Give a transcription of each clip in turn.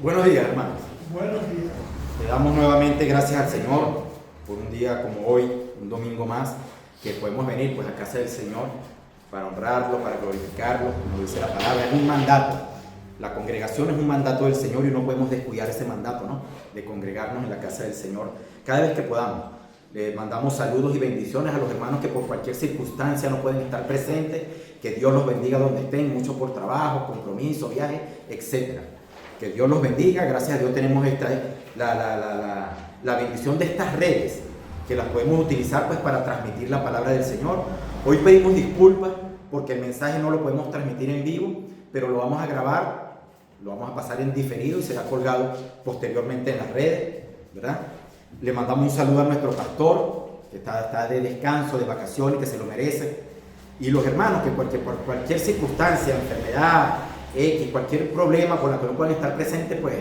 Buenos días, hermanos. Buenos días. Le damos nuevamente gracias al Señor por un día como hoy, un domingo más, que podemos venir pues a casa del Señor para honrarlo, para glorificarlo, como dice la palabra. Es un mandato. La congregación es un mandato del Señor y no podemos descuidar ese mandato, ¿no? De congregarnos en la casa del Señor cada vez que podamos. Le mandamos saludos y bendiciones a los hermanos que por cualquier circunstancia no pueden estar presentes. Que Dios los bendiga donde estén, mucho por trabajo, compromiso, viaje, etcétera. Que Dios los bendiga. Gracias a Dios tenemos la bendición de estas redes, que las podemos utilizar pues para transmitir la palabra del Señor. Hoy pedimos disculpas porque el mensaje no lo podemos transmitir en vivo, pero lo vamos a grabar, lo vamos a pasar en diferido y será colgado posteriormente en las redes, ¿verdad? Le mandamos un saludo a nuestro pastor, que está de descanso, de vacaciones, que se lo merece. Y los hermanos que por cualquier circunstancia, enfermedad, cualquier problema por la que no puedan estar presentes, pues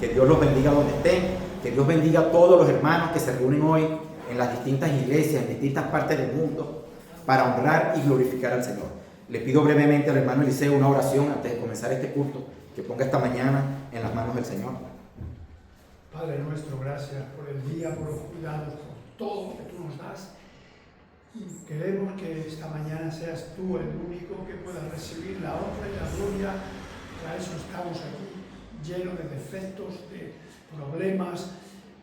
que Dios los bendiga donde estén, que Dios bendiga a todos los hermanos que se reúnen hoy en las distintas iglesias, en distintas partes del mundo, para honrar y glorificar al Señor. Le pido brevemente al hermano Eliseo una oración antes de comenzar este culto, que ponga esta mañana en las manos del Señor. Padre nuestro, gracias por el día, por los cuidados, por todo lo que tú nos das. Queremos que esta mañana seas tú el único que pueda recibir la honra y la gloria. Para eso estamos aquí, llenos de defectos, de problemas,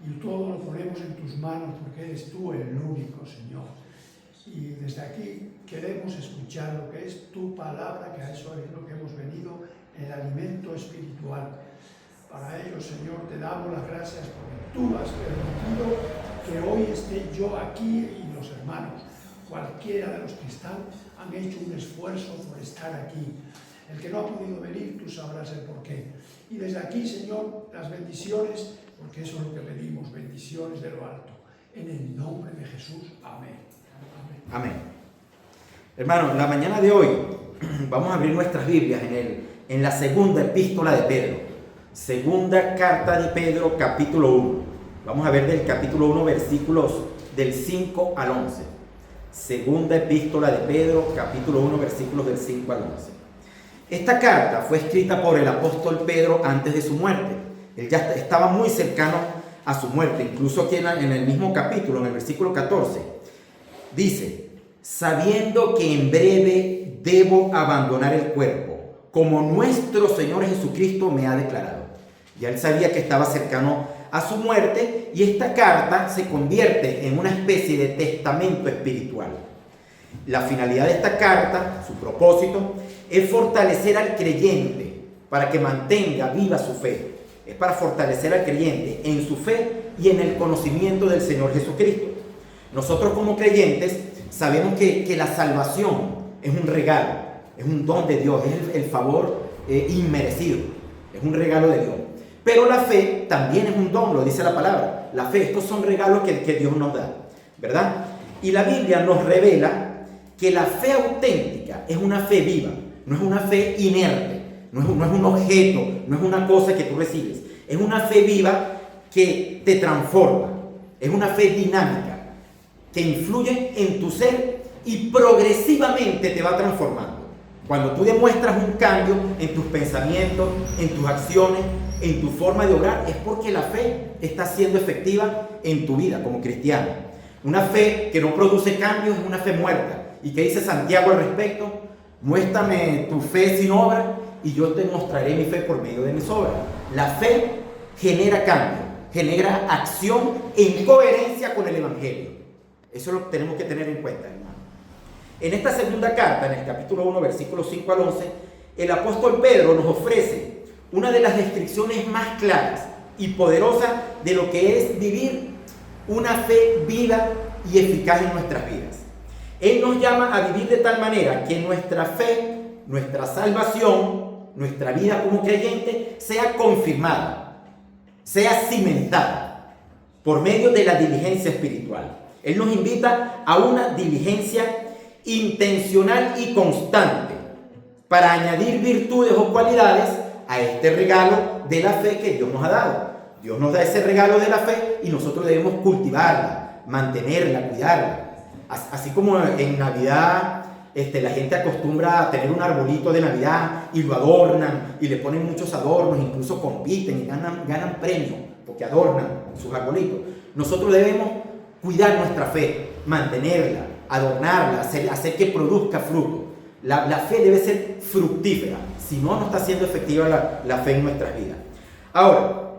y todo lo ponemos en tus manos porque eres tú el único, Señor. Y desde aquí queremos escuchar lo que es tu palabra, que a eso es lo que hemos venido, el alimento espiritual. Para ello, Señor, te damos las gracias porque tú has permitido que hoy esté yo aquí y los hermanos. Cualquiera de los que están han hecho un esfuerzo por estar aquí. El que no ha podido venir, tú sabrás el porqué. Y desde aquí, Señor, las bendiciones, porque eso es lo que pedimos, bendiciones de lo alto. En el nombre de Jesús, amén. Amén. Hermanos, la mañana de hoy vamos a abrir nuestras Biblias en la segunda epístola de Pedro. Segunda carta de Pedro, capítulo 1. Vamos a ver del capítulo 1, versículos del 5 al 11. Segunda epístola de Pedro, capítulo 1, versículos del 5 al 11. Esta carta fue escrita por el apóstol Pedro antes de su muerte. Él ya estaba muy cercano a su muerte. Incluso aquí en el mismo capítulo, en el versículo 14, dice: sabiendo que en breve debo abandonar el cuerpo, como nuestro Señor Jesucristo me ha declarado. Ya él sabía que estaba cercano a su muerte, y esta carta se convierte en una especie de testamento espiritual. La finalidad de esta carta, su propósito, es fortalecer al creyente para que mantenga viva su fe. Es para fortalecer al creyente en su fe y en el conocimiento del Señor Jesucristo. Nosotros como creyentes sabemos que la salvación es un regalo, es un don de Dios, es el favor inmerecido, es un regalo de Dios. Pero la fe también es un don, lo dice la palabra. La fe, estos son regalos que Dios nos da, ¿verdad? Y la Biblia nos revela que la fe auténtica es una fe viva, no es una fe inerte, no es un objeto, no es una cosa que tú recibes. Es una fe viva que te transforma, es una fe dinámica, que influye en tu ser y progresivamente te va transformando. Cuando tú demuestras un cambio en tus pensamientos, en tus acciones, en tu forma de obrar, es porque la fe está siendo efectiva en tu vida como cristiano. Una fe que no produce cambios es una fe muerta. ¿Y qué dice Santiago al respecto? Muéstrame tu fe sin obra y yo te mostraré mi fe por medio de mis obras. La fe genera cambio, genera acción en coherencia con el Evangelio. Eso lo tenemos que tener en cuenta, hermano. En esta segunda carta, en el capítulo 1, versículos 5 al 11, el apóstol Pedro nos ofrece una de las descripciones más claras y poderosas de lo que es vivir una fe viva y eficaz en nuestras vidas. Él nos llama a vivir de tal manera que nuestra fe, nuestra salvación, nuestra vida como creyente sea confirmada, sea cimentada por medio de la diligencia espiritual. Él nos invita a una diligencia intencional y constante para añadir virtudes o cualidades a este regalo de la fe que Dios nos ha dado. Dios nos da ese regalo de la fe y nosotros debemos cultivarla, mantenerla, cuidarla. Así como en Navidad la gente acostumbra a tener un arbolito de Navidad y lo adornan y le ponen muchos adornos, incluso compiten y ganan premios porque adornan sus arbolitos. Nosotros debemos cuidar nuestra fe, mantenerla, adornarla, hacer que produzca fruto. La fe debe ser fructífera, si no, no está siendo efectiva la fe en nuestras vidas. Ahora,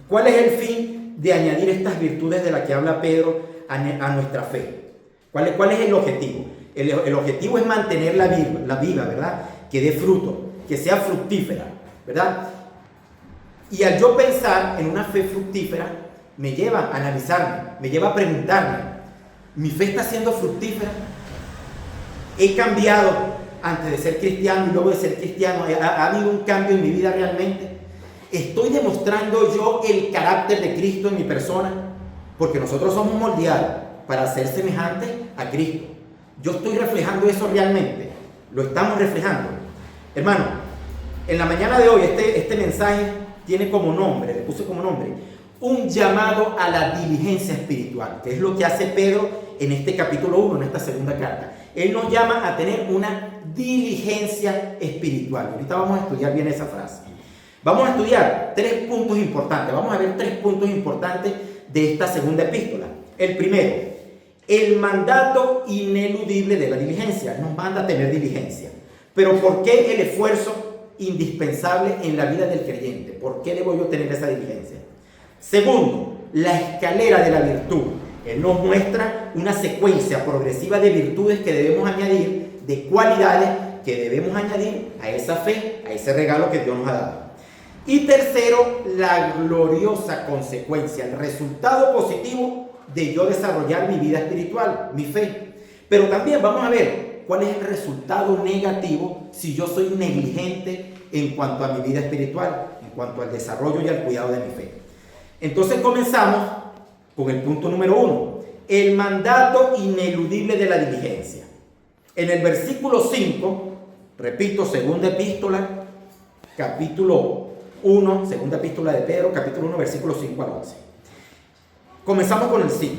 ¿cuál es el fin de añadir estas virtudes de las que habla Pedro a nuestra fe? ¿Cuál es el objetivo? El objetivo es mantenerla viva, ¿verdad? Que dé fruto, que sea fructífera, ¿verdad? Y al yo pensar en una fe fructífera, me lleva a analizarme, me lleva a preguntarme, ¿mi fe está siendo fructífera? ¿He cambiado antes de ser cristiano y luego de ser cristiano? ¿Ha habido un cambio en mi vida realmente? ¿Estoy demostrando yo el carácter de Cristo en mi persona? Porque nosotros somos moldeados para ser semejantes a Cristo. ¿Yo estoy reflejando eso realmente? ¿Lo estamos reflejando? Hermano, en la mañana de hoy este mensaje tiene como nombre, le puse como nombre, un llamado a la diligencia espiritual, que es lo que hace Pedro en este capítulo 1, en esta segunda carta. Él nos llama a tener una diligencia espiritual. Ahorita vamos a estudiar bien esa frase. Vamos a estudiar 3 puntos importantes. Vamos a ver 3 puntos importantes de esta segunda epístola. El primero, el mandato ineludible de la diligencia. Nos manda a tener diligencia. Pero ¿por qué el esfuerzo indispensable en la vida del creyente? ¿Por qué debo yo tener esa diligencia? Segundo, la escalera de la virtud. Él nos muestra una secuencia progresiva de virtudes que debemos añadir, de cualidades que debemos añadir a esa fe, a ese regalo que Dios nos ha dado. Y tercero, la gloriosa consecuencia, el resultado positivo de yo desarrollar mi vida espiritual, mi fe. Pero también vamos a ver cuál es el resultado negativo si yo soy negligente en cuanto a mi vida espiritual, en cuanto al desarrollo y al cuidado de mi fe. Entonces comenzamos con el punto número 1, el mandato ineludible de la diligencia. En el versículo 5, repito, segunda epístola, capítulo 1, segunda epístola de Pedro, capítulo 1, versículo 5 al 11. Comenzamos con el 5.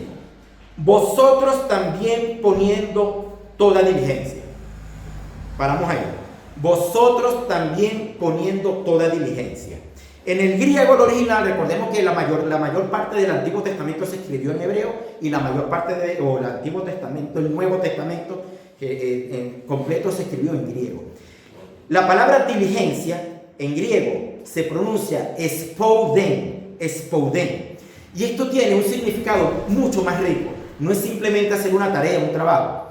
Vosotros también poniendo toda diligencia. Paramos ahí. Vosotros también poniendo toda diligencia. En el griego el original, recordemos que la mayor parte del Antiguo Testamento se escribió en hebreo y la mayor parte del Antiguo Testamento, el Nuevo Testamento en completo se escribió en griego. La palabra diligencia en griego se pronuncia spouden. Y esto tiene un significado mucho más rico. No es simplemente hacer una tarea, un trabajo.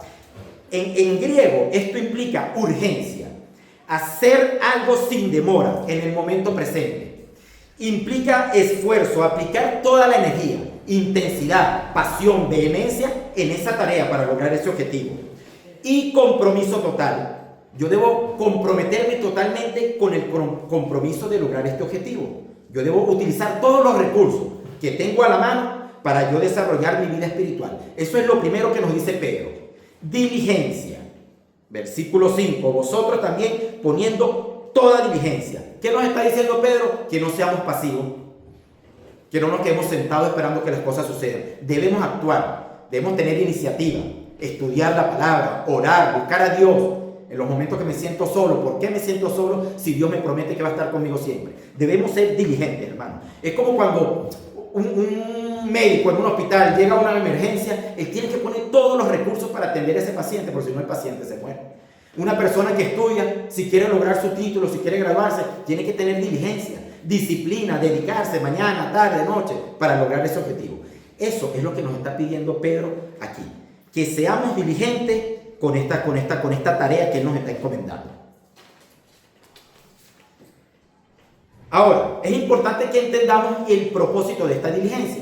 En griego esto implica urgencia, hacer algo sin demora en el momento presente. Implica esfuerzo, aplicar toda la energía, intensidad, pasión, vehemencia en esa tarea para lograr ese objetivo. Y compromiso total. Yo debo comprometerme totalmente con el compromiso de lograr este objetivo. Yo debo utilizar todos los recursos que tengo a la mano para yo desarrollar mi vida espiritual. Eso es lo primero que nos dice Pedro. Diligencia. Versículo 5. Vosotros también poniendo toda diligencia. ¿Qué nos está diciendo Pedro? Que no seamos pasivos. Que no nos quedemos sentados esperando que las cosas sucedan. Debemos actuar. Debemos tener iniciativa. Estudiar la palabra. Orar. Buscar a Dios. En los momentos que me siento solo. ¿Por qué me siento solo si Dios me promete que va a estar conmigo siempre? Debemos ser diligentes, hermano. Es como cuando un médico en un hospital llega a una emergencia, él tiene que poner todos los recursos para atender a ese paciente, porque si no el paciente se muere. Una persona que estudia, si quiere lograr su título, si quiere graduarse, tiene que tener diligencia, disciplina, dedicarse mañana, tarde, noche para lograr ese objetivo. Eso es lo que nos está pidiendo Pedro aquí, que seamos diligentes con esta tarea que Él nos está encomendando. Ahora, es importante que entendamos el propósito de esta diligencia.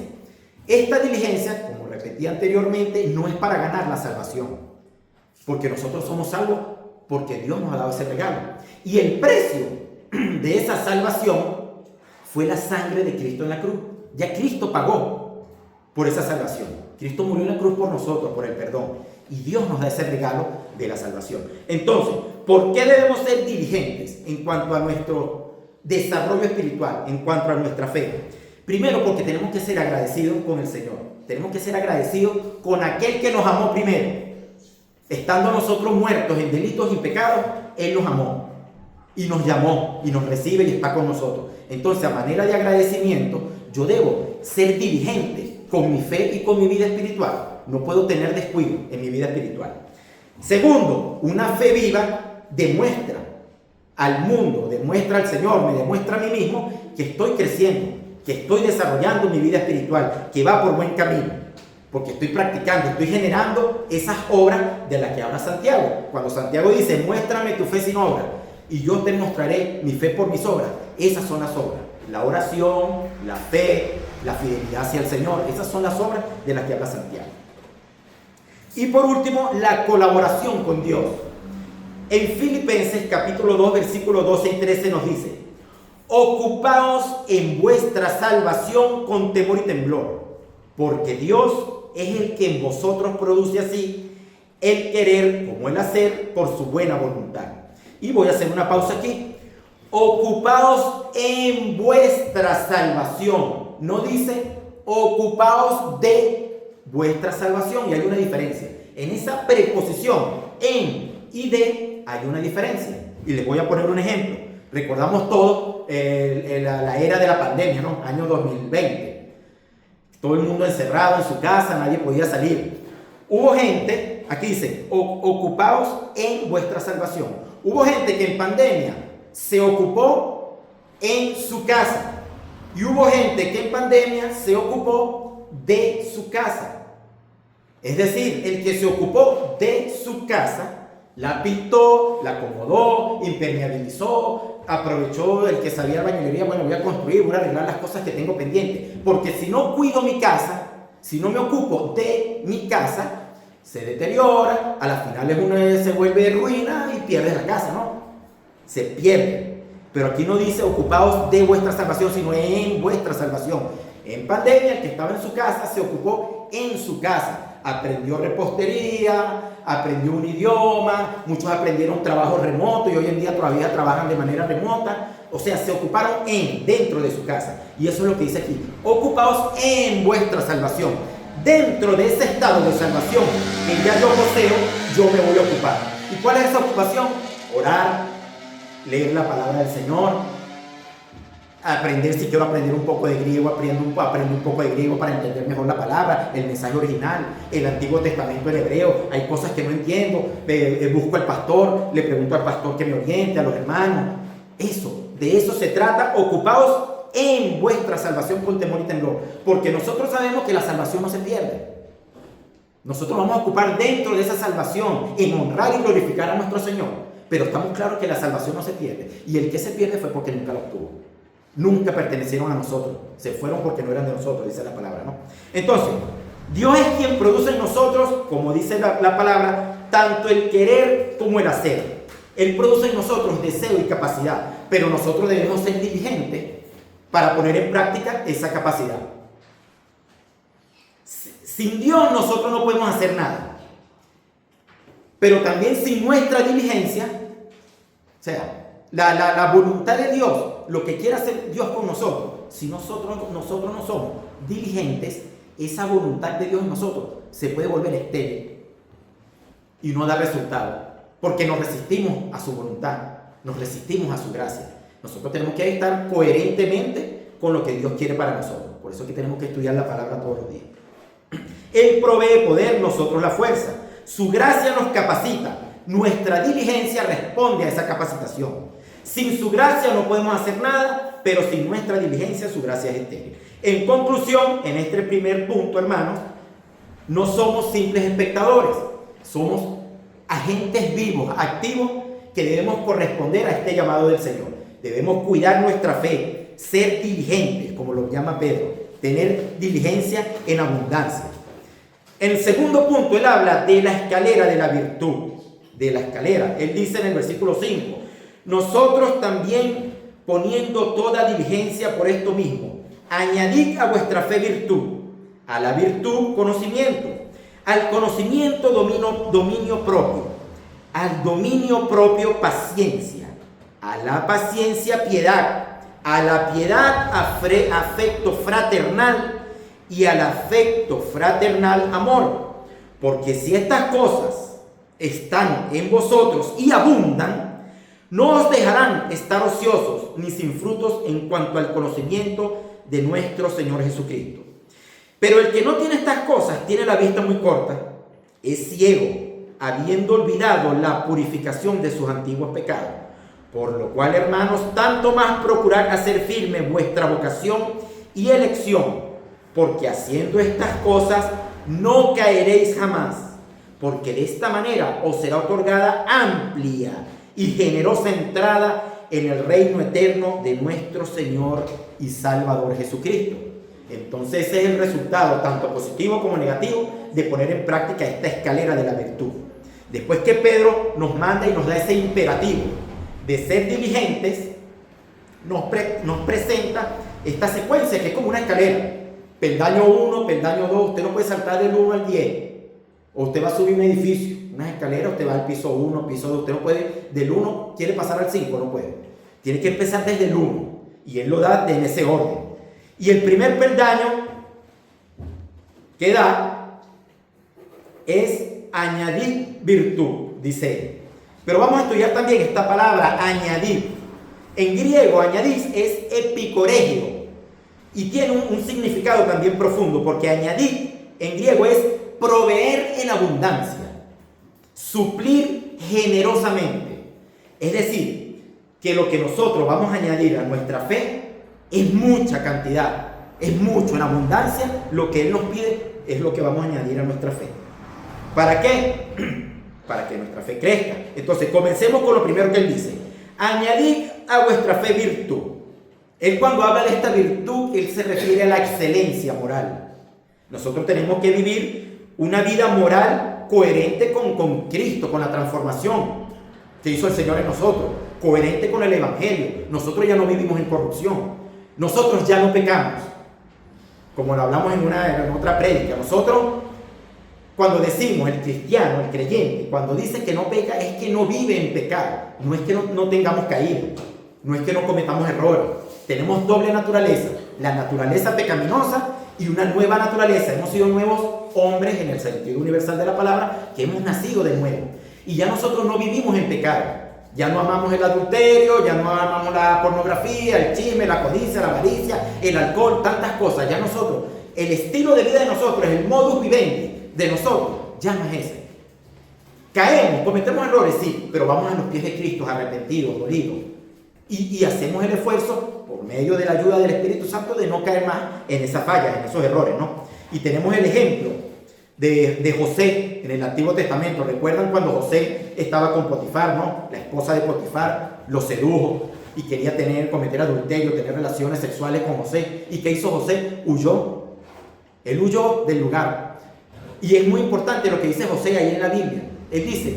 Esta diligencia, como repetí anteriormente, no es para ganar la salvación, porque nosotros somos salvos porque Dios nos ha dado ese regalo. Y el precio de esa salvación fue la sangre de Cristo en la cruz. Ya Cristo pagó por esa salvación. Cristo murió en la cruz por nosotros, por el perdón. Y Dios nos da ese regalo de la salvación. Entonces, ¿por qué debemos ser diligentes en cuanto a nuestro desarrollo espiritual, en cuanto a nuestra fe? Primero, porque tenemos que ser agradecidos con el Señor. Tenemos que ser agradecidos con aquel que nos amó primero. Estando nosotros muertos en delitos y pecados, Él nos amó y nos llamó y nos recibe y está con nosotros. Entonces, a manera de agradecimiento, yo debo ser diligente con mi fe y con mi vida espiritual. No puedo tener descuido en mi vida espiritual. Segundo, una fe viva demuestra al mundo, demuestra al Señor, me demuestra a mí mismo que estoy creciendo, que estoy desarrollando mi vida espiritual, que va por buen camino. Porque estoy practicando, estoy generando esas obras de las que habla Santiago. Cuando Santiago dice, muéstrame tu fe sin obra, y yo te mostraré mi fe por mis obras. Esas son las obras. La oración, la fe, la fidelidad hacia el Señor. Esas son las obras de las que habla Santiago. Y por último, la colaboración con Dios. En Filipenses capítulo 2, versículos 12 y 13 nos dice, ocupaos en vuestra salvación con temor y temblor, porque Dios es el que en vosotros produce así el querer como el hacer por su buena voluntad. Y voy a hacer una pausa aquí. Ocupaos en vuestra salvación. No dice ocupaos de vuestra salvación. Y hay una diferencia. En esa preposición en y de hay una diferencia. Y les voy a poner un ejemplo. Recordamos todos la era de la pandemia, ¿no? Año 2020. Todo el mundo encerrado en su casa, nadie podía salir. Hubo gente, aquí dice, ocupaos en vuestra salvación. Hubo gente que en pandemia se ocupó en su casa. Y hubo gente que en pandemia se ocupó de su casa. Es decir, el que se ocupó de su casa, la pintó, la acomodó, impermeabilizó, aprovechó el que sabía bañilería, bueno, voy a construir, voy a arreglar las cosas que tengo pendientes. Porque si no cuido mi casa, si no me ocupo de mi casa, se deteriora, a las finales uno se vuelve ruina y pierde la casa, ¿no? Se pierde. Pero aquí no dice ocupaos de vuestra salvación, sino en vuestra salvación. En pandemia, el que estaba en su casa se ocupó en su casa. Aprendió repostería, aprendió un idioma, muchos aprendieron trabajo remoto y hoy en día todavía trabajan de manera remota. O sea, se ocuparon dentro de su casa. Y eso es lo que dice aquí. Ocupaos en vuestra salvación. Dentro de ese estado de salvación que ya yo poseo, yo me voy a ocupar. ¿Y cuál es esa ocupación? Orar, leer la palabra del Señor, aprender, si quiero aprender un poco de griego, aprendo un poco de griego para entender mejor la palabra, el mensaje original, el Antiguo Testamento en hebreo. Hay cosas que no entiendo, busco al pastor, le pregunto al pastor que me oriente, a los hermanos. De eso se trata. Ocupaos en vuestra salvación con temor y temblor, porque nosotros sabemos que la salvación no se pierde. Nosotros vamos a ocupar dentro de esa salvación en honrar y glorificar a nuestro Señor, pero estamos claros que la salvación no se pierde, y el que se pierde fue porque nunca la obtuvo. Nunca pertenecieron a nosotros, se fueron porque no eran de nosotros, dice la palabra, ¿no? Entonces, Dios es quien produce en nosotros, como dice la palabra, tanto el querer como el hacer. Él produce en nosotros deseo y capacidad, pero nosotros debemos ser diligentes para poner en práctica esa capacidad. Sin Dios nosotros no podemos hacer nada. Pero también sin nuestra diligencia, o sea, la voluntad de Dios, lo que quiere hacer Dios con nosotros, si nosotros no somos diligentes, esa voluntad de Dios en nosotros se puede volver estéril y no da resultado, porque nos resistimos a su voluntad, nos resistimos a su gracia. Nosotros tenemos que estar coherentemente con lo que Dios quiere para nosotros. Por eso es que tenemos que estudiar la palabra todos los días. Él provee poder, nosotros la fuerza. Su gracia nos capacita. Nuestra diligencia responde a esa capacitación. Sin su gracia no podemos hacer nada, pero sin nuestra diligencia su gracia es estéril. En conclusión, en este primer punto, hermanos, no somos simples espectadores. Somos agentes vivos, activos, que debemos corresponder a este llamado del Señor. Debemos cuidar nuestra fe, ser diligentes, como lo llama Pedro, tener diligencia en abundancia. En el segundo punto, él habla de la escalera de la virtud, de la escalera. Él dice en el versículo 5, nosotros también, poniendo toda diligencia por esto mismo, añadid a vuestra fe virtud, a la virtud, conocimiento, al conocimiento, dominio propio, al dominio propio, paciencia, a la paciencia, piedad, a la piedad, afecto fraternal, y al afecto fraternal, amor. Porque si estas cosas están en vosotros y abundan, no os dejarán estar ociosos ni sin frutos en cuanto al conocimiento de nuestro Señor Jesucristo. Pero el que no tiene estas cosas tiene la vista muy corta, es ciego, habiendo olvidado la purificación de sus antiguos pecados. Por lo cual, hermanos, tanto más procurad hacer firme vuestra vocación y elección, porque haciendo estas cosas no caeréis jamás, porque de esta manera os será otorgada amplia y generosa entrada en el reino eterno de nuestro Señor y Salvador Jesucristo. Entonces ese es el resultado, tanto positivo como negativo, de poner en práctica esta escalera de la virtud. Después que Pedro nos manda y nos da ese imperativo de ser diligentes, nos presenta esta secuencia que es como una escalera. Peldaño 1, peldaño 2, usted no puede saltar del 1 al 10. O usted va a subir un edificio, unas escaleras, usted va al piso 1, piso 2, usted no puede, del 1 quiere pasar al 5, no puede. Tiene que empezar desde el 1, y él lo da en ese orden. Y el primer peldaño que da es añadir virtud, dice él. Pero vamos a estudiar también esta palabra, añadir. En griego, añadir es epicoregio, y tiene un significado también profundo, porque añadir en griego es proveer en abundancia, suplir generosamente. Es decir, que lo que nosotros vamos a añadir a nuestra fe es mucha cantidad, es mucho en abundancia. Lo que Él nos pide es lo que vamos a añadir a nuestra fe. ¿Para qué? Para que nuestra fe crezca. Entonces, comencemos con lo primero que Él dice: añadid a vuestra fe virtud. Él, cuando habla de esta virtud, Él se refiere a la excelencia moral. Nosotros tenemos que vivir una vida moral coherente con Cristo, con la transformación que hizo el Señor en nosotros, coherente con el Evangelio. Nosotros ya no vivimos en corrupción, nosotros ya no pecamos, como lo hablamos en otra prédica. Nosotros, cuando decimos el cristiano, el creyente, cuando dice que no peca, es que no vive en pecado. No es que no tengamos caída, no es que no cometamos errores. Tenemos doble naturaleza, la naturaleza pecaminosa y una nueva naturaleza. Hemos sido nuevos hombres en el sentido universal de la palabra, que hemos nacido de nuevo. Y ya nosotros no vivimos en pecado. Ya no amamos el adulterio, ya no amamos la pornografía, el chisme, la codicia, la avaricia, el alcohol, tantas cosas. Ya nosotros, el estilo de vida de nosotros, el modus vivendi de nosotros, ya no es ese. Caemos, cometemos errores, sí, pero vamos a los pies de Cristo, arrepentidos, dolidos. Y hacemos el esfuerzo, por medio de la ayuda del Espíritu Santo, de no caer más en esas fallas, en esos errores, ¿no? Y tenemos el ejemplo de José en el Antiguo Testamento. ¿Recuerdan cuando José estaba con Potifar, ¿no? La esposa de Potifar lo sedujo y quería cometer adulterio, tener relaciones sexuales con José. ¿Y qué hizo José? Huyó. Él huyó del lugar. Y es muy importante lo que dice José ahí en la Biblia. Él dice: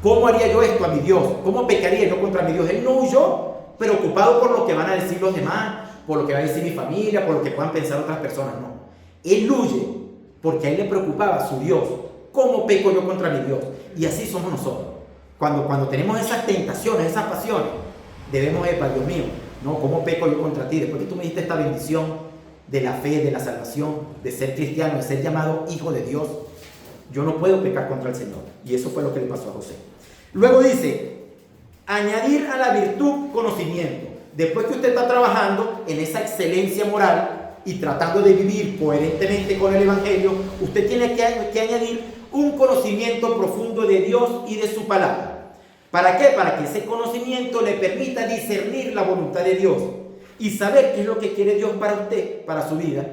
¿cómo haría yo esto a mi Dios? ¿Cómo pecaría yo contra mi Dios? Él no huyó preocupado por lo que van a decir los demás, por lo que va a decir mi familia, por lo que puedan pensar otras personas. No. Él huye porque a él le preocupaba su Dios. ¿Cómo peco yo contra mi Dios? Y así somos nosotros. Cuando tenemos esas tentaciones, esas pasiones, debemos decir: Dios mío, no, ¿cómo peco yo contra ti? Después que tú me diste esta bendición de la fe, de la salvación, de ser cristiano, de ser llamado hijo de Dios, yo no puedo pecar contra el Señor. Y eso fue lo que le pasó a José. Luego dice: añadir a la virtud conocimiento. Después que usted está trabajando en esa excelencia moral y tratando de vivir coherentemente con el Evangelio, usted tiene que añadir un conocimiento profundo de Dios y de su palabra. ¿Para qué? Para que ese conocimiento le permita discernir la voluntad de Dios y saber qué es lo que quiere Dios para usted, para su vida.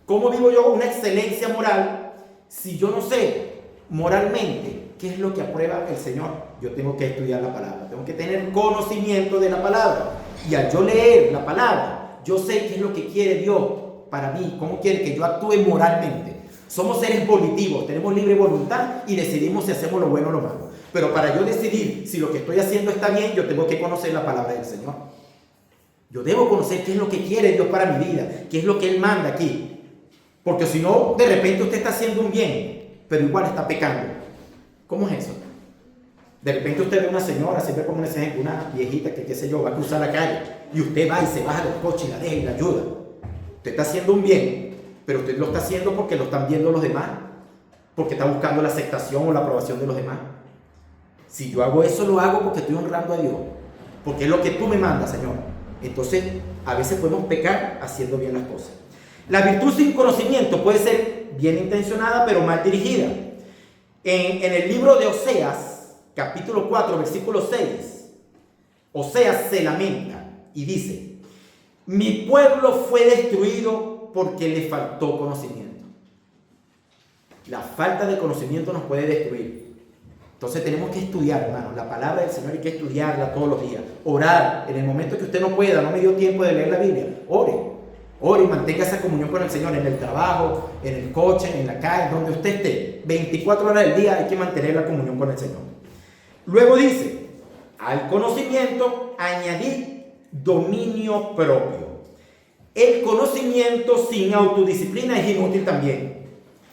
¿Cómo vivo yo una excelencia moral si yo no sé moralmente qué es lo que aprueba el Señor? Yo tengo que estudiar la palabra, tengo que tener conocimiento de la palabra. Y al yo leer la palabra, yo sé qué es lo que quiere Dios para mí, cómo quiere que yo actúe moralmente. Somos seres volitivos, tenemos libre voluntad y decidimos si hacemos lo bueno o lo malo. Pero para yo decidir si lo que estoy haciendo está bien, yo tengo que conocer la palabra del Señor. Yo debo conocer qué es lo que quiere Dios para mi vida, qué es lo que Él manda aquí. Porque si no, de repente usted está haciendo un bien, pero igual está pecando. ¿Cómo es eso? De repente usted ve una señora, siempre como un ejemplo, una viejita que, qué sé yo, va a cruzar la calle, y usted va y se baja del coche y la deja y la ayuda. Usted está haciendo un bien, pero usted lo está haciendo porque lo están viendo los demás, porque está buscando la aceptación o la aprobación de los demás. Si yo hago eso, lo hago porque estoy honrando a Dios, porque es lo que tú me mandas, Señor. Entonces, a veces podemos pecar haciendo bien las cosas. La virtud sin conocimiento puede ser bien intencionada, pero mal dirigida. En el libro de Oseas, capítulo 4, versículo 6, Oseas se lamenta y dice: mi pueblo fue destruido porque le faltó conocimiento. La falta de conocimiento nos puede destruir. Entonces tenemos que estudiar, hermanos, la palabra del Señor hay que estudiarla todos los días. Orar, en el momento que usted no pueda, no me dio tiempo de leer la Biblia, ore y mantenga esa comunión con el Señor en el trabajo, en el coche, en la calle, donde usted esté. 24 horas del día hay que mantener la comunión con el Señor. Luego dice: al conocimiento añadir dominio propio. El conocimiento sin autodisciplina es inútil también.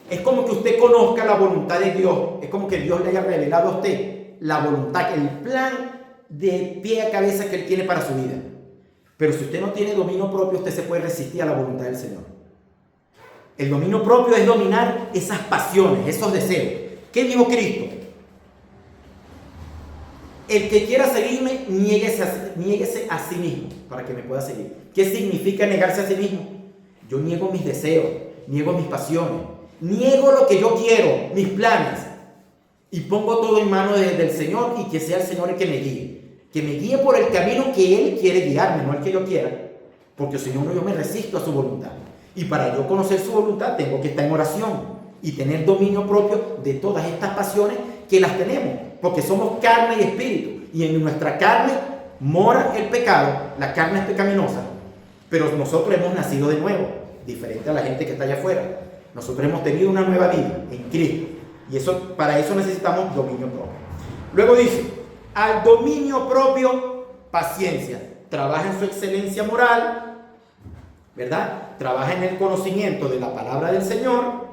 Es como que usted conozca la voluntad de Dios. Es como que Dios le haya revelado a usted la voluntad, el plan de pie a cabeza que Él tiene para su vida. Pero si usted no tiene dominio propio, usted se puede resistir a la voluntad del Señor. El dominio propio es dominar esas pasiones, esos deseos. ¿Qué dijo Cristo? El que quiera seguirme, niéguese a sí mismo para que me pueda seguir. ¿Qué significa negarse a sí mismo? Yo niego mis deseos, niego mis pasiones, niego lo que yo quiero, mis planes, y pongo todo en manos del Señor, y que sea el Señor el que me guíe. Que me guíe por el camino que Él quiere guiarme, no el que yo quiera. Porque si no, yo me resisto a su voluntad. Y para yo conocer su voluntad, tengo que estar en oración y tener dominio propio de todas estas pasiones que las tenemos. Porque somos carne y espíritu. Y en nuestra carne mora el pecado. La carne es pecaminosa. Pero nosotros hemos nacido de nuevo, diferente a la gente que está allá afuera. Nosotros hemos tenido una nueva vida en Cristo. Y para eso necesitamos dominio propio. Luego dice: al dominio propio, paciencia. Trabaja en su excelencia moral, ¿verdad? Trabaja en el conocimiento de la palabra del Señor.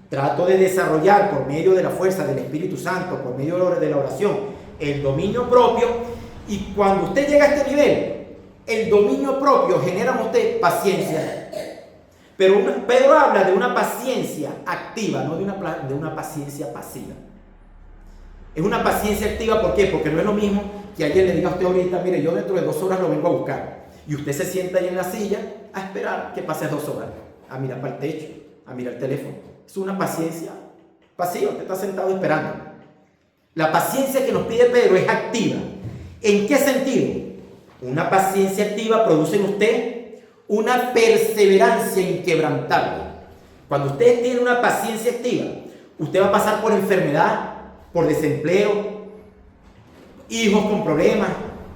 Trato de desarrollar por medio de la fuerza del Espíritu Santo, por medio de la oración, el dominio propio. Y cuando usted llega a este nivel, el dominio propio genera en usted paciencia. Pero Pedro habla de una paciencia activa, no de una paciencia pasiva. Es una paciencia activa, ¿por qué? Porque no es lo mismo que alguien le diga a usted ahorita: mire, yo dentro de 2 horas lo vengo a buscar. Y usted se sienta ahí en la silla a esperar que pase 2 horas, a mirar para el techo, a mirar el teléfono. Es una paciencia pasiva, usted está sentado esperando. La paciencia que nos pide Pedro es activa. ¿En qué sentido? Una paciencia activa produce en usted una perseverancia inquebrantable. Cuando usted tiene una paciencia activa, usted va a pasar por enfermedad, por desempleo, hijos con problemas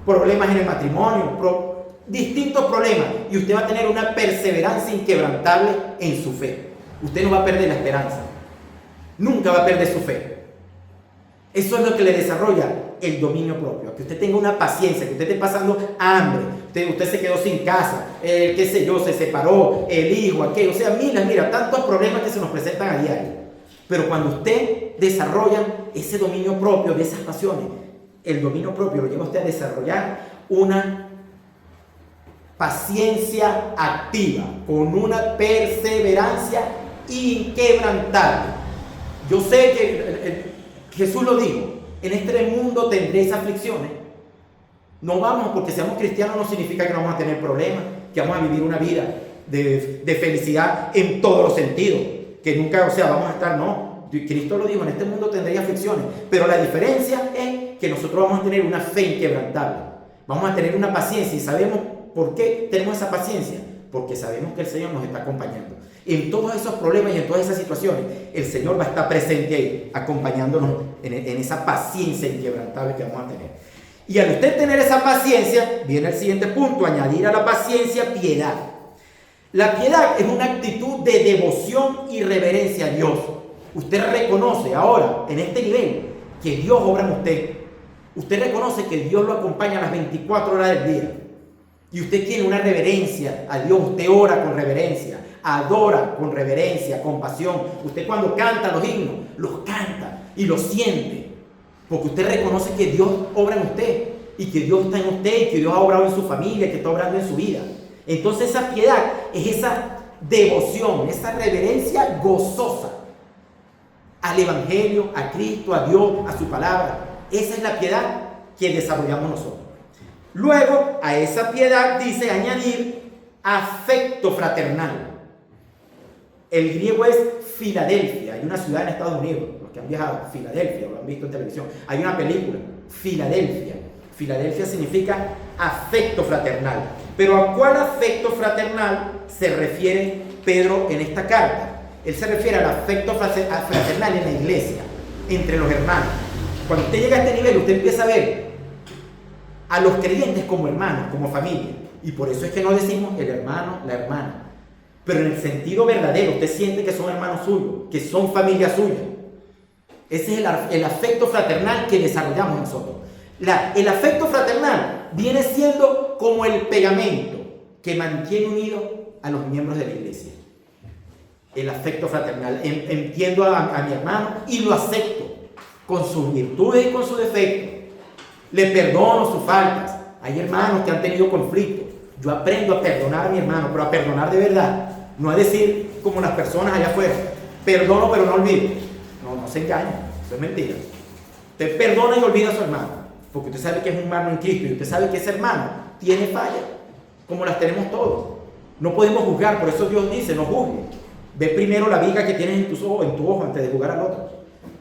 en el matrimonio, distintos problemas, y usted va a tener una perseverancia inquebrantable en su fe. Usted no va a perder la esperanza, nunca va a perder su fe. Eso es lo que le desarrolla el dominio propio, que usted tenga una paciencia, que usted esté pasando hambre, usted se quedó sin casa, qué sé yo, se separó, el hijo, aquello, o sea, mira, tantos problemas que se nos presentan a diario. Pero cuando usted desarrolla ese dominio propio de esas pasiones, el dominio propio lo lleva a usted a desarrollar una paciencia activa, con una perseverancia inquebrantable. Yo sé que Jesús lo dijo: en este mundo tendréis aflicciones. No vamos, porque seamos cristianos no significa que no vamos a tener problemas, que vamos a vivir una vida de felicidad en todos los sentidos, que nunca, vamos a estar, no. Cristo lo dijo: en este mundo tendréis aflicciones, pero la diferencia es que nosotros vamos a tener una fe inquebrantable, vamos a tener una paciencia. ¿Y sabemos por qué tenemos esa paciencia? Porque sabemos que el Señor nos está acompañando en todos esos problemas y en todas esas situaciones. El Señor va a estar presente ahí, acompañándonos en esa paciencia inquebrantable que vamos a tener. Y al usted tener esa paciencia, viene el siguiente punto: añadir a la paciencia piedad. La piedad es una actitud de devoción y reverencia a Dios. Usted reconoce ahora, en este nivel, que Dios obra en usted. Usted reconoce que Dios lo acompaña a las 24 horas del día. Y usted tiene una reverencia a Dios, usted ora con reverencia, adora con reverencia, con pasión. Usted cuando canta los himnos, los canta y los siente, porque usted reconoce que Dios obra en usted, y que Dios está en usted, y que Dios ha obrado en su familia, que está obrando en su vida. Entonces esa piedad es esa devoción, esa reverencia gozosa al Evangelio, a Cristo, a Dios, a su palabra. Esa es la piedad que desarrollamos nosotros. Luego, a esa piedad dice añadir afecto fraternal. El griego es Filadelfia. Hay una ciudad en Estados Unidos, los que han viajado, Filadelfia, lo han visto en televisión. Hay una película, Filadelfia. Filadelfia significa afecto fraternal. Pero ¿a cuál afecto fraternal se refiere Pedro en esta carta? Él se refiere al afecto fraternal en la iglesia, entre los hermanos. Cuando usted llega a este nivel, usted empieza a ver a los creyentes como hermanos, como familia. Y por eso es que no decimos el hermano, la hermana. Pero en el sentido verdadero, usted siente que son hermanos suyos, que son familia suya. Ese es el afecto fraternal que desarrollamos nosotros. El afecto fraternal viene siendo como el pegamento que mantiene unido a los miembros de la iglesia. El afecto fraternal. Entiendo a mi hermano y lo acepto con sus virtudes y con sus defectos. Le perdono sus faltas. Hay hermanos que han tenido conflictos. Yo aprendo a perdonar a mi hermano, pero a perdonar de verdad. No a decir como las personas allá afuera, perdono pero no olvido. No se engañe, eso es mentira. Usted perdona y olvida a su hermano, porque usted sabe que es un hermano en Cristo y usted sabe que ese hermano tiene fallas, como las tenemos todos. No podemos juzgar, por eso Dios dice, no juzgues. Ve primero la viga que tienes en tu ojo antes de juzgar al otro.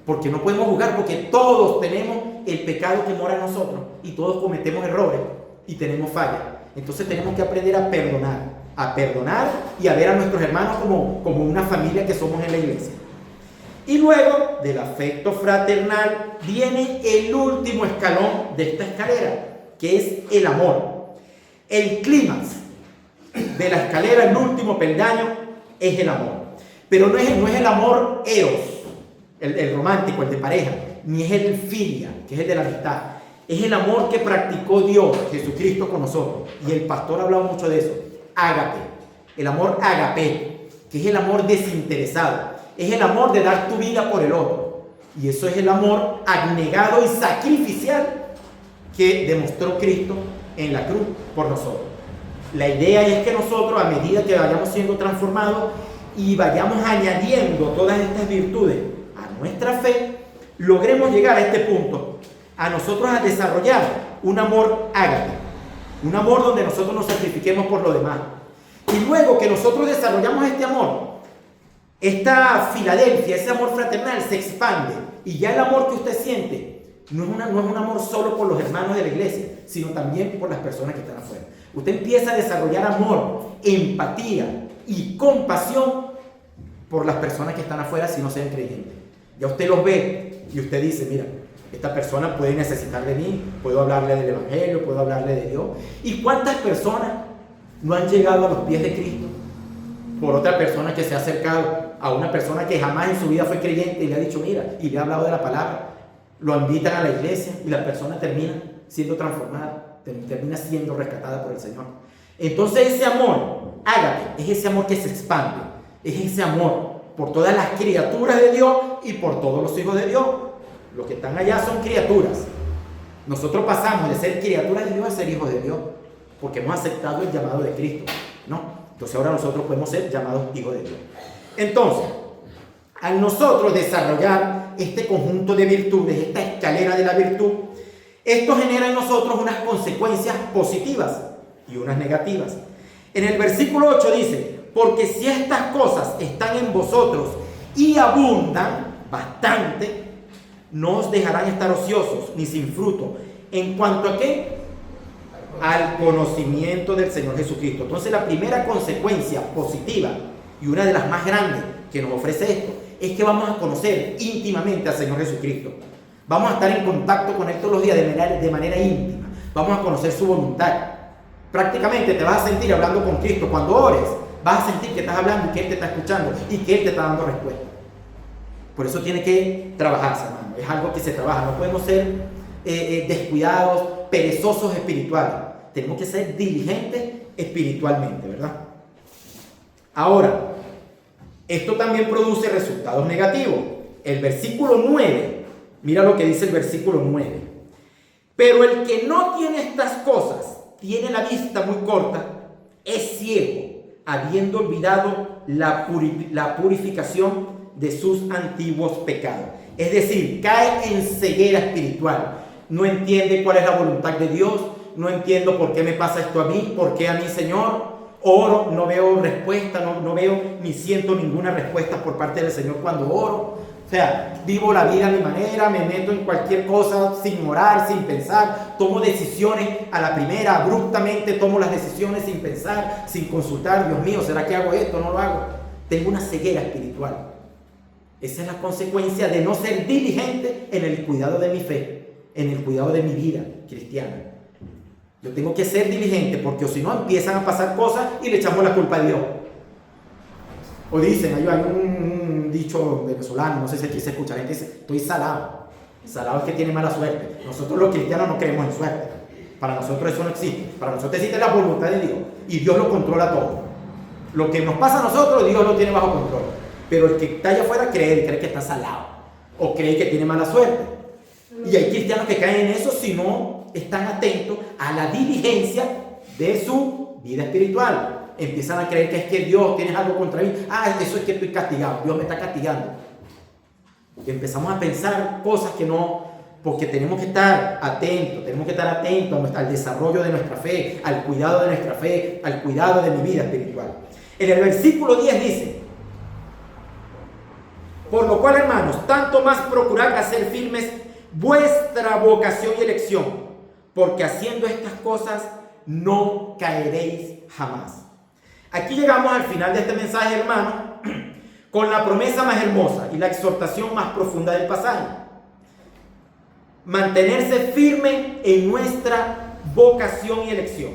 Porque no podemos juzgar, porque todos tenemos el pecado que mora en nosotros y todos cometemos errores y tenemos fallas. Entonces tenemos que aprender a perdonar y a ver a nuestros hermanos como una familia que somos en la iglesia. Y luego del afecto fraternal viene el último escalón de esta escalera, que es el amor. El clímax de la escalera, el último peldaño, es el amor. Pero no es el amor eros, el romántico, el de pareja, ni es el filia, que es el de la amistad. Es el amor que practicó Dios, Jesucristo, con nosotros. Y el pastor ha hablado mucho de eso. Ágape, el amor agape, que es el amor desinteresado. Es el amor de dar tu vida por el otro. Y eso es el amor abnegado y sacrificial que demostró Cristo en la cruz por nosotros. La idea es que nosotros, a medida que vayamos siendo transformados y vayamos añadiendo todas estas virtudes a nuestra fe, logremos llegar a este punto, a nosotros a desarrollar un amor ágape, un amor donde nosotros nos sacrifiquemos por lo demás. Y luego que nosotros desarrollamos este amor, esta Filadelfia, ese amor fraternal se expande, y ya el amor que usted siente no es un amor solo por los hermanos de la iglesia, sino también por las personas que están afuera. Usted empieza a desarrollar amor, empatía y compasión por las personas que están afuera si no sean creyentes. Ya usted los ve y usted dice, mira, esta persona puede necesitar de mí, puedo hablarle del Evangelio, puedo hablarle de Dios. ¿Y cuántas personas no han llegado a los pies de Cristo por otra persona que se ha acercado a una persona que jamás en su vida fue creyente y le ha dicho, mira, y le ha hablado de la palabra? Lo invitan a la iglesia y la persona termina siendo transformada, termina siendo rescatada por el Señor. Entonces ese amor, ágape, es ese amor que se expande, es ese amor por todas las criaturas de Dios y por todos los hijos de Dios. Los que están allá son criaturas. Nosotros pasamos de ser criaturas de Dios a ser hijos de Dios, porque hemos aceptado el llamado de Cristo, ¿no? Entonces ahora nosotros podemos ser llamados hijos de Dios. Entonces, al nosotros desarrollar este conjunto de virtudes, esta escalera de la virtud, esto genera en nosotros unas consecuencias positivas y unas negativas. En el versículo 8 dice, porque si estas cosas están en vosotros y abundan bastante, no os dejarán estar ociosos ni sin fruto. ¿En cuanto a qué? Al conocimiento del Señor Jesucristo. Entonces la primera consecuencia positiva y una de las más grandes que nos ofrece esto es que vamos a conocer íntimamente al Señor Jesucristo. Vamos a estar en contacto con Él todos los días de manera íntima. Vamos a conocer su voluntad. Prácticamente te vas a sentir hablando con Cristo. Cuando ores, vas a sentir que estás hablando y que Él te está escuchando y que Él te está dando respuesta. Por eso tiene que trabajarse, hermano. Es algo que se trabaja. No podemos ser descuidados, perezosos espirituales. Tenemos que ser diligentes espiritualmente, ¿verdad? Ahora, Esto también produce resultados negativos. El versículo 9, mira lo que dice el versículo 9. Pero el que no tiene estas cosas, tiene la vista muy corta, es ciego, habiendo olvidado la purificación de sus antiguos pecados. Es decir, cae en ceguera espiritual. No entiende cuál es la voluntad de Dios. No entiendo por qué me pasa esto a mí, por qué a mí, Señor. Oro, no veo respuesta, no veo ni siento ninguna respuesta por parte del Señor cuando oro. O sea, vivo la vida a mi manera, me meto en cualquier cosa sin orar, sin pensar, tomo decisiones a la primera, abruptamente tomo las decisiones sin pensar, sin consultar. Dios mío, ¿será que hago esto? ¿No lo hago? Tengo una ceguera espiritual. Esa es la consecuencia de no ser diligente en el cuidado de mi fe, en el cuidado de mi vida cristiana. Yo tengo que ser diligente porque si no empiezan a pasar cosas y le echamos la culpa a Dios. O dicen, hay un dicho venezolano, no sé si aquí se escucha, la gente dice, estoy salado. Salado es que tiene mala suerte. Nosotros los cristianos no creemos en suerte. Para nosotros eso no existe. Para nosotros existe la voluntad de Dios y Dios lo controla todo. Lo que nos pasa a nosotros, Dios lo tiene bajo control. Pero el que está allá afuera cree que está salado o cree que tiene mala suerte. Y hay cristianos que caen en eso si no están atentos a la diligencia de su vida espiritual. Empiezan a creer que es que Dios tiene algo contra mí. Eso es que estoy castigado, Dios me está castigando. Y empezamos a pensar cosas que no, porque tenemos que estar atentos al desarrollo de nuestra fe, al cuidado de nuestra fe, al cuidado de mi vida espiritual. En el versículo 10 dice: por lo cual, hermanos, tanto más procurad hacer firmes vuestra vocación y elección, porque haciendo estas cosas no caeréis jamás. Aquí llegamos al final de este mensaje, hermano, con la promesa más hermosa y la exhortación más profunda del pasaje. Mantenerse firme en nuestra vocación y elección.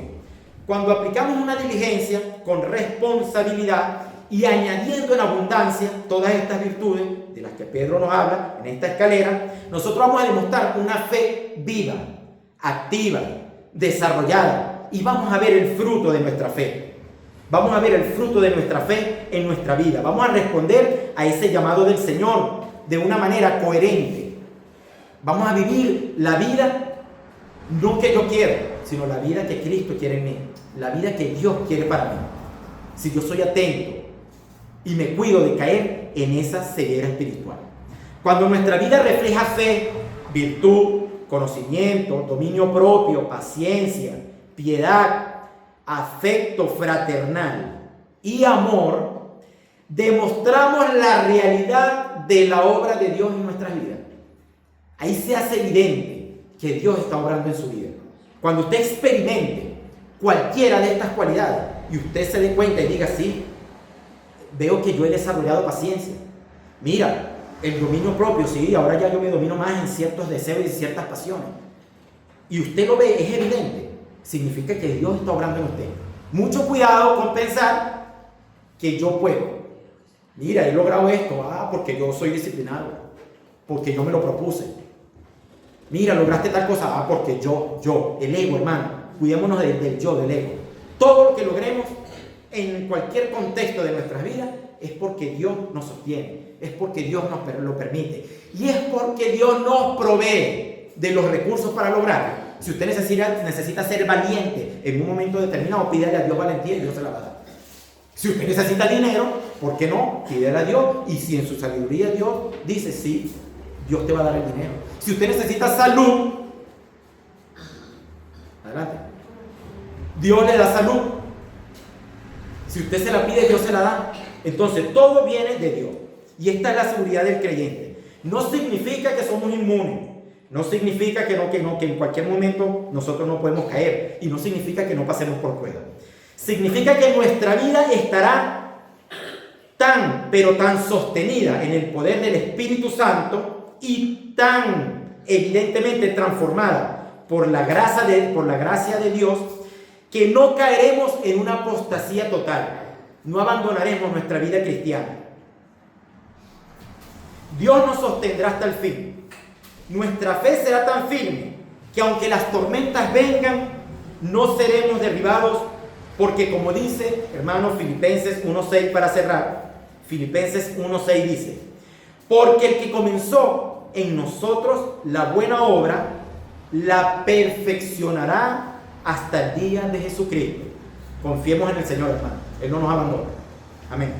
Cuando aplicamos una diligencia con responsabilidad y añadiendo en abundancia todas estas virtudes de las que Pedro nos habla en esta escalera, nosotros vamos a demostrar una fe viva, activa, desarrollada, y vamos a ver el fruto de nuestra fe. Vamos a ver el fruto de nuestra fe en nuestra vida. Vamos a responder a ese llamado del Señor de una manera coherente. Vamos a vivir la vida no que yo quiero, sino la vida que Cristo quiere en mí, la vida que Dios quiere para mí. Si yo soy atento y me cuido de caer en esa ceguera espiritual. Cuando nuestra vida refleja fe, virtud, conocimiento, dominio propio, paciencia, piedad, afecto fraternal y amor, demostramos la realidad de la obra de Dios en nuestras vidas. Ahí se hace evidente que Dios está obrando en su vida. Cuando usted experimente cualquiera de estas cualidades y usted se dé cuenta y diga, sí, veo que yo he desarrollado paciencia. Mira, el dominio propio, sí, ahora ya yo me domino más en ciertos deseos y ciertas pasiones. Y usted lo ve, es evidente. Significa que Dios está obrando en usted. Mucho cuidado con pensar que yo puedo. Mira, he logrado esto, porque yo soy disciplinado, porque yo me lo propuse. Mira, lograste tal cosa, porque yo, el ego, hermano. Cuidémonos del yo, del ego. Todo lo que logremos en cualquier contexto de nuestras vidas es porque Dios nos sostiene, es porque Dios nos lo permite y es porque Dios nos provee de los recursos para lograrlo. Si usted necesita ser valiente en un momento determinado, pídale a Dios valentía y Dios se la va a dar. Si usted necesita dinero, ¿por qué no? Pídele a Dios, y si en su sabiduría Dios dice sí, Dios te va a dar el dinero. Si usted necesita salud, adelante, Dios le da salud. Si usted se la pide, Dios se la da. Entonces todo viene de Dios, y esta es la seguridad del creyente. No significa que somos inmunes. No significa que en cualquier momento nosotros no podemos caer, y no significa que no pasemos por pruebas. Significa que nuestra vida estará pero tan sostenida en el poder del Espíritu Santo y tan evidentemente transformada por la gracia de Dios, que no caeremos en una apostasía total. No abandonaremos nuestra vida cristiana. Dios nos sostendrá hasta el fin. Nuestra fe será tan firme que aunque las tormentas vengan, no seremos derribados, porque como dice, hermanos, Filipenses 1:6 para cerrar, Filipenses 1:6 dice: porque el que comenzó en nosotros la buena obra, la perfeccionará hasta el día de Jesucristo. Confiemos en el Señor, hermano. Él no nos abandona. Amén.